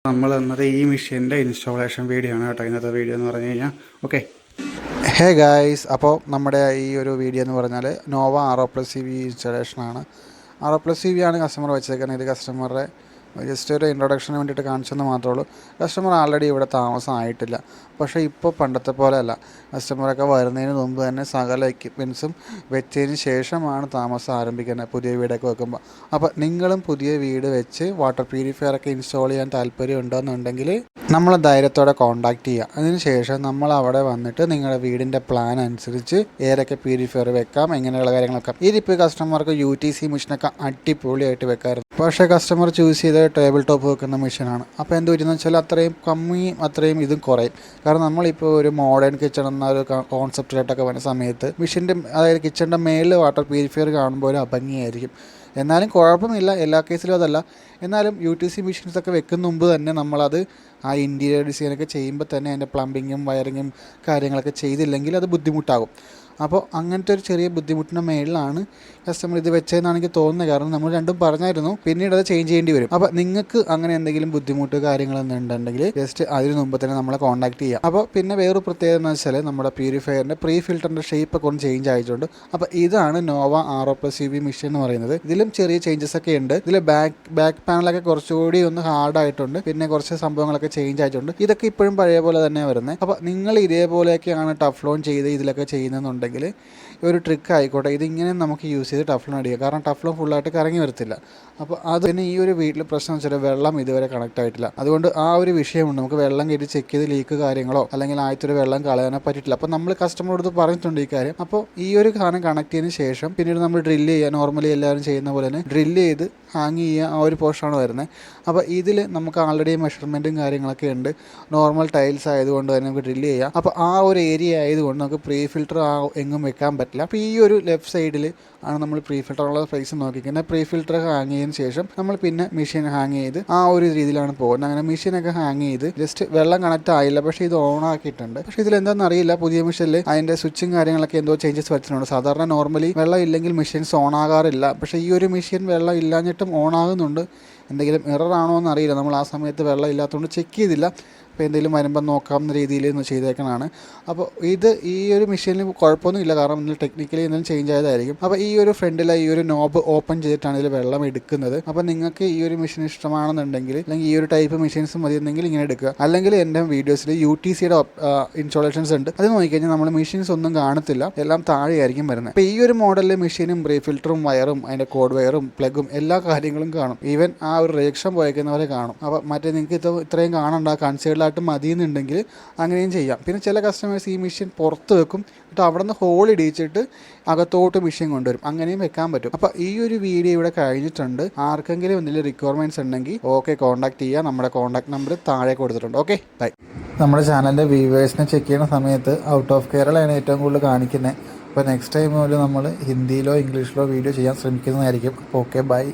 നമ്മൾ എന്നത് ഈ മെഷീൻ്റെ ഇൻസ്റ്റാളേഷൻ വീഡിയോ ആണ് കേട്ടോ. ഇന്നത്തെ വീഡിയോ എന്ന് പറഞ്ഞു കഴിഞ്ഞാൽ ഓക്കെ. ഹേ ഗായ്സ്, അപ്പോൾ നമ്മുടെ ഈ ഒരു വീഡിയോ എന്ന് പറഞ്ഞാൽ നോവ RO+CV ഇൻസ്റ്റാളേഷനാണ്. RO+CV ആണ് കസ്റ്റമർ വെച്ചേക്കുന്നത്. ഇത് കസ്റ്റമറുടെ ജസ്റ്റ് ഒരു ഇൻട്രൊഡക്ഷന് വേണ്ടിയിട്ട് കാണിച്ചെന്ന് മാത്രമേ ഉള്ളൂ. കസ്റ്റമർ ആൾറെഡി ഇവിടെ താമസമായിട്ടില്ല. പക്ഷേ ഇപ്പോൾ പണ്ടത്തെ പോലെയല്ല. കസ്റ്റമറൊക്കെ വരുന്നതിന് മുമ്പ് തന്നെ സകല എക്യുപ്മെൻറ്റ്സും വെച്ചതിന് ശേഷമാണ് താമസം ആരംഭിക്കുന്നത്, പുതിയ വീടൊക്കെ വെക്കുമ്പോൾ. അപ്പോൾ നിങ്ങളും പുതിയ വീട് വെച്ച് വാട്ടർ പ്യൂരിഫയറൊക്കെ ഇൻസ്റ്റാൾ ചെയ്യാൻ താല്പര്യം ഉണ്ടെന്നുണ്ടെങ്കിൽ നമ്മൾ ധൈര്യത്തോടെ കോൺടാക്റ്റ് ചെയ്യുക. അതിനുശേഷം നമ്മൾ അവിടെ വന്നിട്ട് നിങ്ങളുടെ വീടിൻ്റെ പ്ലാൻ അനുസരിച്ച് ഏതൊക്കെ പ്യൂരിഫയർ വെക്കാം, എങ്ങനെയുള്ള കാര്യങ്ങളൊക്കെ. ഇതിപ്പോൾ കസ്റ്റമർക്ക് UTC മെഷീനൊക്കെ അടിപൊളിയായിട്ട് വെക്കാറുണ്ട്. പക്ഷേ കസ്റ്റമർ ചൂസ് ചെയ്ത ടേബിൾ ടോപ്പ് വെക്കുന്ന മെഷീനാണ്. അപ്പോൾ എന്ത് പറ്റുന്ന വെച്ചാൽ അത്രയും ഇതും കുറയും. കാരണം നമ്മളിപ്പോൾ ഒരു മോഡേൺ കിച്ചൺ എന്ന ഒരു കോൺസെപ്റ്റിലായിട്ടൊക്കെ വരുന്ന സമയത്ത് മെഷീൻ്റെ, അതായത് കിച്ചണിൻ്റെ മേളിൽ വാട്ടർ പ്യൂരിഫയർ കാണുമ്പോൾ ഒരു അഭംഗിയായിരിക്കും. എന്നാലും കുഴപ്പമില്ല, എല്ലാ കേസിലും അതല്ല. എന്നാലും UTC മെഷീൻസൊക്കെ വെക്കുന്ന മുമ്പ് തന്നെ നമ്മളത് ആ ഇൻറ്റീരിയർ ഡിസൈനൊക്കെ ചെയ്യുമ്പോൾ തന്നെ അതിൻ്റെ പ്ലംബിങ്ങും വയറിങ്ങും കാര്യങ്ങളൊക്കെ ചെയ്തില്ലെങ്കിൽ അത് ബുദ്ധിമുട്ടാകും. അപ്പോൾ അങ്ങനത്തെ ഒരു ചെറിയ ബുദ്ധിമുട്ടിൻ്റെ മേളിലാണ് കസ്റ്റമർ ഇത് വെച്ചതെന്നാണ് എനിക്ക് തോന്നുന്നത്. കാരണം നമ്മൾ രണ്ടും പറഞ്ഞായിരുന്നു, പിന്നീട് അത് ചേഞ്ച് ചെയ്യേണ്ടി വരും. അപ്പോൾ നിങ്ങൾക്ക് അങ്ങനെ എന്തെങ്കിലും ബുദ്ധിമുട്ട് കാര്യങ്ങളൊന്നുണ്ടെങ്കിൽ ജസ്റ്റ് അതിന് മുമ്പ് തന്നെ നമ്മളെ കോൺടാക്ട് ചെയ്യാം. അപ്പോൾ പിന്നെ വേറൊരു പ്രത്യേകത എന്ന് വെച്ചാൽ നമ്മുടെ പ്യൂരിഫയറിൻ്റെ പ്രീ ഫിൽറ്ററിൻ്റെ ഷേപ്പൊക്കെ ഒന്ന് ചേഞ്ച് ആയിട്ടുണ്ട്. അപ്പോൾ ഇതാണ് നോവ RO+CV മെഷീൻ എന്ന് പറയുന്നത്. ഇതിലും ചെറിയ ചേഞ്ചസ് ഒക്കെ ഉണ്ട്. ഇതിൽ ബാക്ക് പാനലൊക്കെ കുറച്ചുകൂടി ഒന്ന് ഹാർഡായിട്ടുണ്ട്. പിന്നെ കുറച്ച് സംഭവങ്ങളൊക്കെ ചേഞ്ച് ആയിട്ടുണ്ട്. ഇതൊക്കെ ഇപ്പോഴും പഴയ പോലെ തന്നെയാണ് വരുന്നത്. അപ്പോൾ നിങ്ങൾ ഇതേപോലെയൊക്കെയാണ് ടഫ്ലോൺ ചെയ്ത് ഇതിലൊക്കെ ചെയ്യുന്നതെന്നുണ്ടെങ്കിൽ ഒരു ട്രിക്ക് ആയിക്കോട്ടെ, ഇതിങ്ങനെ നമുക്ക് യൂസ് ചെയ്ത് ടഫ്ലോൺ അടിക്കുക. കാരണം ടഫ്ലോൺ ഫുള്ളായിട്ട് കറങ്ങി വരത്തില്ല. അപ്പോൾ അതിന് ഈ ഒരു വീട്ടിൽ പ്രശ്നം വെച്ചാൽ വെള്ളം ഇതുവരെ കണക്ട് ആയിട്ടില്ല. അതുകൊണ്ട് ആ ഒരു വിഷയമുണ്ട്. നമുക്ക് വെള്ളം കയറ്റി ചെക്ക് ചെയ്ത് ലീക്ക് കാര്യങ്ങളോ അല്ലെങ്കിൽ ആദ്യത്തെ വെള്ളം കളയാനോ പറ്റിയിട്ടില്ല. അപ്പോൾ നമ്മൾ കസ്റ്റമറോട് പറഞ്ഞിട്ടുണ്ട് ഈ കാര്യം. അപ്പോൾ ഈ ഒരു സാധനം കണക്ട് ചെയ്തതിന് ശേഷം പിന്നീട് നമ്മൾ ഡ്രില്ല് ചെയ്യുക, നോർമലി എല്ലാവരും ചെയ്യുന്ന പോലെ തന്നെ ഡ്രില്ല് ചെയ്ത് ഹാങ് ചെയ്യുക, ആ ഒരു പോർഷനാണ് വരുന്നത്. അപ്പോൾ ഇതിൽ നമുക്ക് ആൾറെഡി മെഷർമെൻറ്റും കാര്യങ്ങളൊക്കെ ഉണ്ട്. നോർമൽ ടൈൽസ് ആയതുകൊണ്ട് തന്നെ നമുക്ക് ഡ്രില്ല് ചെയ്യാം. അപ്പോൾ ആ ഒരു ഏരിയ ആയതുകൊണ്ട് നമുക്ക് പ്രീ ഫിൽറ്റർ എങ്ങും വെക്കാൻ പറ്റില്ല. അപ്പോൾ ഈ ഒരു ലെഫ്റ്റ് സൈഡിൽ ആണ് നമ്മൾ പ്രീ ഫിൽറ്ററുള്ള പ്ലേസ് നോക്കിക്കുന്നത്. പ്രീ ഫിൽറ്റർ ഹാങ് ചെയ്തതിന് ശേഷം നമ്മൾ പിന്നെ മെഷീൻ ഹാങ് ചെയ്ത് ആ ഒരു രീതിയിലാണ് പോകുന്നത്. അങ്ങനെ മെഷീനൊക്കെ ഹാങ് ചെയ്ത് ജസ്റ്റ് വെള്ളം കണക്റ്റ് ആയില്ല, പക്ഷേ ഇത് ഓൺ ആക്കിയിട്ടുണ്ട്. പക്ഷേ ഇതിലെന്താണെന്ന് അറിയില്ല, പുതിയ മെഷീനിൽ അതിൻ്റെ സ്വിച്ചും കാര്യങ്ങളൊക്കെ എന്തോ ചേഞ്ചസ് വരുത്തുന്നുണ്ട്. സാധാരണ നോർമലി വെള്ളം ഇല്ലെങ്കിൽ മെഷീൻസ് ഓൺ ആകാറില്ല. പക്ഷേ ഈ ഒരു മെഷീൻ വെള്ളം ഇല്ലാഞ്ഞിട്ടും ഓൺ ആകുന്നുണ്ട്. എന്തെങ്കിലും എറർ ആണോ എന്ന് അറിയില്ല. നമ്മൾ ആ സമയത്ത് വെള്ളം ഇല്ലാത്തതുകൊണ്ട് ചെക്ക് ചെയ്തില്ല. അപ്പോൾ എന്തെങ്കിലും വരുമ്പോൾ നോക്കാവുന്ന രീതിയിൽ ഒന്ന് ചെയ്തേക്കണതാണ്. അപ്പോൾ ഈ ഒരു മെഷീനിൽ കുഴപ്പമൊന്നുമില്ല, കാരണം ഇതിൽ ടെക്നിക്കലി എന്തെങ്കിലും ചേഞ്ച് ആയതായിരിക്കും. അപ്പോൾ ഈ ഒരു ഫ്രണ്ടിലെ ഈ ഒരു നോബ് ഓപ്പൺ ചെയ്തിട്ടാണ് ഇതിൽ വെള്ളം എടുക്കുന്നത്. അപ്പോൾ നിങ്ങൾക്ക് ഈ ഒരു മെഷീൻ ഇഷ്ടമാണെന്നുണ്ടെങ്കിൽ, അല്ലെങ്കിൽ ഈ ഒരു ടൈപ്പ് മെഷീൻസ് മതിയെന്നെങ്കിൽ ഇങ്ങനെ എടുക്കുക. അല്ലെങ്കിൽ എൻ്റെ വീഡിയോസിൽ UTCയുടെ ഇൻസ്റ്റാളേഷൻസ് ഉണ്ട്. അത് നോക്കിക്കഴിഞ്ഞാൽ നമ്മൾ മെഷീൻസ് ഒന്നും കാണത്തില്ല, എല്ലാം താഴെയായിരിക്കും വരുന്നത്. അപ്പോൾ ഈ ഒരു മോഡലിലെ മെഷീനും പ്രീ ഫിൽറ്ററും വയറും അതിൻ്റെ കോഡ് വയറും പ്ലഗും എല്ലാ കാര്യങ്ങളും കാണും. ഈവൻ ആ ഒരു റിജക്ഷൻ പോയേക്കുന്നവരെ കാണും. അപ്പോൾ മറ്റേ നിങ്ങൾക്ക് ഇത്രയും കാണണ്ട, കൺസേർഡ് മതിയെന്നുണ്ടെങ്കിൽ അങ്ങനെയും ചെയ്യാം. പിന്നെ ചില കസ്റ്റമേഴ്സ് ഈ മെഷീൻ പുറത്ത് വെക്കും, എന്നിട്ട് അവിടെ നിന്ന് ഹോൾ ഇടിച്ചിട്ട് അകത്തോട്ട് മെഷീൻ കൊണ്ടുവരും. അങ്ങനെയും വെക്കാൻ പറ്റും. അപ്പോൾ ഈ ഒരു വീഡിയോ ഇവിടെ കഴിഞ്ഞിട്ടുണ്ട്. ആർക്കെങ്കിലും എന്തെങ്കിലും റിക്വയർമെൻറ്റ്സ് ഉണ്ടെങ്കിൽ കോൺടാക്ട് ചെയ്യുക. നമ്മുടെ കോൺടാക്ട് നമ്പർ താഴെ കൊടുത്തിട്ടുണ്ട്. Okay, bye. നമ്മുടെ ചാനലിൻ്റെ വ്യൂവേഴ്സിനെ ചെക്ക് ചെയ്യുന്ന സമയത്ത് ഔട്ട് ഓഫ് കേരളയാണ് ഏറ്റവും കൂടുതൽ കാണിക്കുന്നത്. അപ്പോൾ നെക്സ്റ്റ് ടൈം മുതൽ നമ്മൾ ഹിന്ദിയിലോ ഇംഗ്ലീഷിലോ വീഡിയോ ചെയ്യാൻ ശ്രമിക്കുന്നതായിരിക്കും. Okay, by.